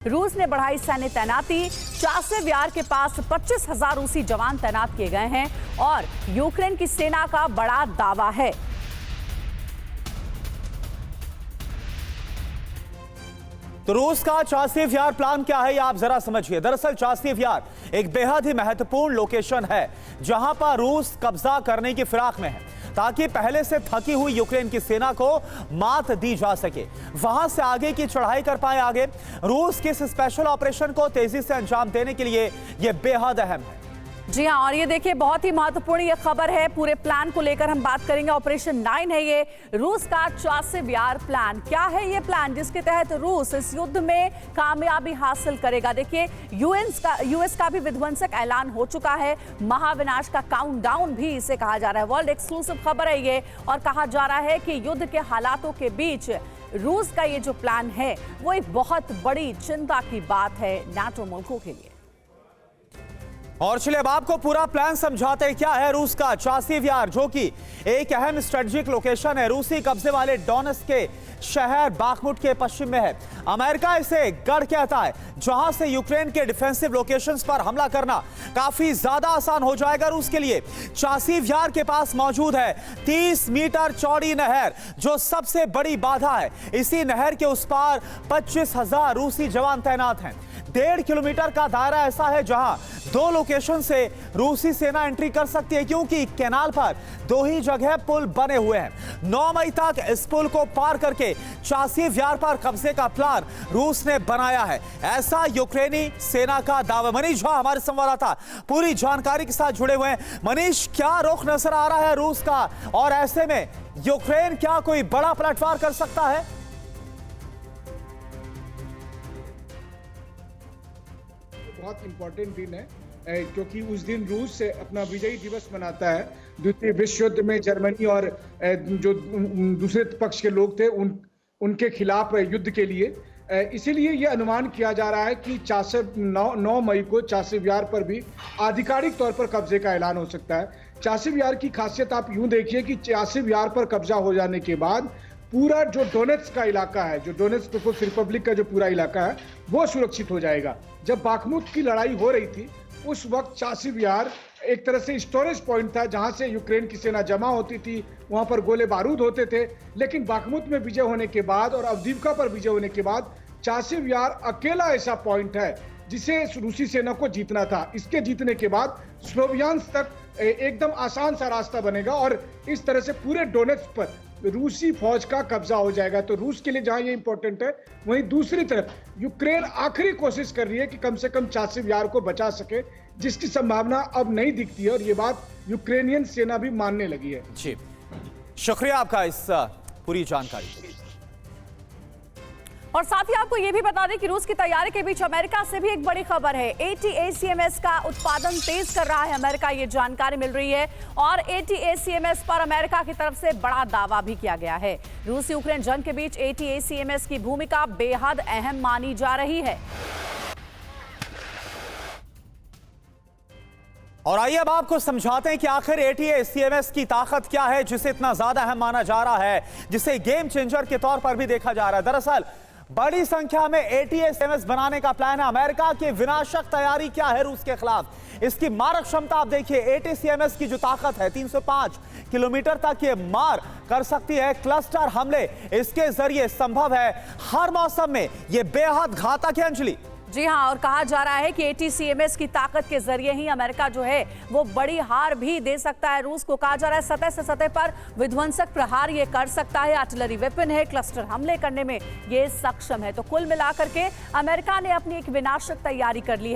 रूस ने बढ़ाई सैन्य तैनाती। चासिव यार के पास 25,000 रूसी जवान तैनात किए गए हैं और यूक्रेन की सेना का बड़ा दावा है। तो रूस का चासिव यार प्लान क्या है, ये आप जरा समझिए। दरअसल चासिव यार एक बेहद ही महत्वपूर्ण लोकेशन है जहां पर रूस कब्जा करने की फिराक में है ताकि पहले से थकी हुई यूक्रेन की सेना को मात दी जा सके, वहां से आगे की चढ़ाई कर पाए। आगे रूस के इस स्पेशल ऑपरेशन को तेजी से अंजाम देने के लिए यह बेहद अहम है। जी हां, और ये देखिए बहुत ही महत्वपूर्ण ये खबर है। पूरे प्लान को लेकर हम बात करेंगे। ऑपरेशन 9 है ये रूस का चासिव यार प्लान। क्या है ये प्लान जिसके तहत रूस इस युद्ध में कामयाबी हासिल करेगा? देखिए यूएस का भी विध्वंसक ऐलान हो चुका है। महाविनाश का काउंटडाउन भी इसे कहा जा रहा है। वर्ल्ड एक्सक्लूसिव खबर है ये, और कहा जा रहा है कि युद्ध के हालातों के बीच रूस का ये जो प्लान है वो एक बहुत बड़ी चिंता की बात है नाटो मुल्कों के लिए। और चलिए अब आपको पूरा प्लान समझाते हैं। क्या है रूस का चासिव यार, जो कि एक अहम स्ट्रेटेजिक लोकेशन है रूसी कब्जे वाले डोनेट्स्क के शहर बाखमुट के पश्चिम में है। अमेरिका इसे गढ़ कहता है जहां से यूक्रेन के डिफेंसिव लोकेशंस पर हमला करना काफी ज्यादा आसान हो जाएगा रूस के लिए। चासिव यार के पास मौजूद है 30 मीटर चौड़ी नहर जो सबसे बड़ी बाधा है। इसी नहर के उस पार 25,000 रूसी जवान तैनात हैं। 1.5 किलोमीटर का दायरा ऐसा है जहां 2 लोकेशन से रूसी सेना एंट्री कर सकती है, क्योंकि कैनाल पर 2 ही जगह पुल बने हुए हैं। 9 मई तक इस पुल को पार करके चासिव यार पर कब्जे का प्लान रूस ने बनाया है, ऐसा यूक्रेनी सेना का दावा। मनीष झा हमारे संवाददाता पूरी जानकारी के साथ जुड़े हुए हैं। मनीष, क्या रुख नजर आ रहा है रूस का, और ऐसे में यूक्रेन क्या कोई बड़ा पलटवार कर सकता है? बहुत इंपॉर्टेंट दिन है क्योंकि उस दिन रूस अपना विजयी दिवस मनाता है। द्वितीय विश्व युद्ध में जर्मनी और जो दूसरे पक्ष के लोग थे उनके खिलाफ युद्ध के लिए। इसीलिए यह अनुमान किया जा रहा है कि 9 मई को चासिव यार पर भी आधिकारिक तौर पर कब्जे का ऐलान हो सकता है। चासिव यार की खासियत आप यूं देखिए कि चासिव यार पर कब्जा हो जाने के बाद पूरा जो डोनेट्स्क का इलाका है, जो डोनेट्स्क पीपुल्स रिपब्लिक का जो पूरा इलाका है वो सुरक्षित हो जाएगा। जब बाखमुट की लड़ाई हो रही थी उस वक्त चासिव यार एक तरह से स्टोरेज पॉइंट था जहां से यूक्रेन की सेना जमा होती थी, वहां पर गोले बारूद होते थे। लेकिन बाखमुट में विजय होने के बाद और अवदीव्का पर विजय होने के बाद चासिव यार अकेला ऐसा पॉइंट है जिसे रूसी सेना को जीतना था। इसके जीतने के बाद स्लोवियांस तक एकदम आसान सा रास्ता बनेगा और इस तरह से पूरे डोनेट्स्क पर रूसी फौज का कब्जा हो जाएगा। तो रूस के लिए जहां ये इंपॉर्टेंट है, वहीं दूसरी तरफ यूक्रेन आखिरी कोशिश कर रही है कि कम से कम चासिव यार को बचा सके, जिसकी संभावना अब नहीं दिखती है और ये बात यूक्रेनियन सेना भी मानने लगी है। जी, शुक्रिया आपका इस पूरी जानकारी। और साथ ही आपको यह भी बता दें कि रूस की तैयारी के बीच अमेरिका से भी एक बड़ी खबर है। ATACMS का उत्पादन तेज कर रहा है अमेरिका, ये जानकारी मिल रही है। और ATACMS पर अमेरिका की तरफ से बड़ा दावा भी किया गया है। रूस यूक्रेन जंग के बीच ATACMS की भूमिका बेहद अहम मानी जा रही है। और आइए अब आपको समझाते हैं कि आखिर ATACMS की ताकत क्या है जिसे इतना ज्यादा अहम माना जा रहा है, जिसे गेम चेंजर के तौर पर भी देखा जा रहा है। दरअसल बड़ी संख्या में ATACMS बनाने का प्लान है। अमेरिका की विनाशक तैयारी क्या है रूस के खिलाफ, इसकी मारक क्षमता आप देखिए। ATACMS की जो ताकत है 305 किलोमीटर तक ये मार कर सकती है। क्लस्टर हमले इसके जरिए संभव है हर मौसम में। ये बेहद घातक है अंजलि। जी हां, और कहा जा रहा है कि ATACMS की ताकत के जरिए ही अमेरिका जो है वो बड़ी हार भी दे सकता है रूस को। कहा जा रहा है सतह से सतह पर विध्वंसक प्रहार ये कर सकता है, आर्टिलरी वेपन है, क्लस्टर हमले करने में ये सक्षम है। तो कुल मिलाकर के अमेरिका ने अपनी एक विनाशक तैयारी कर ली है।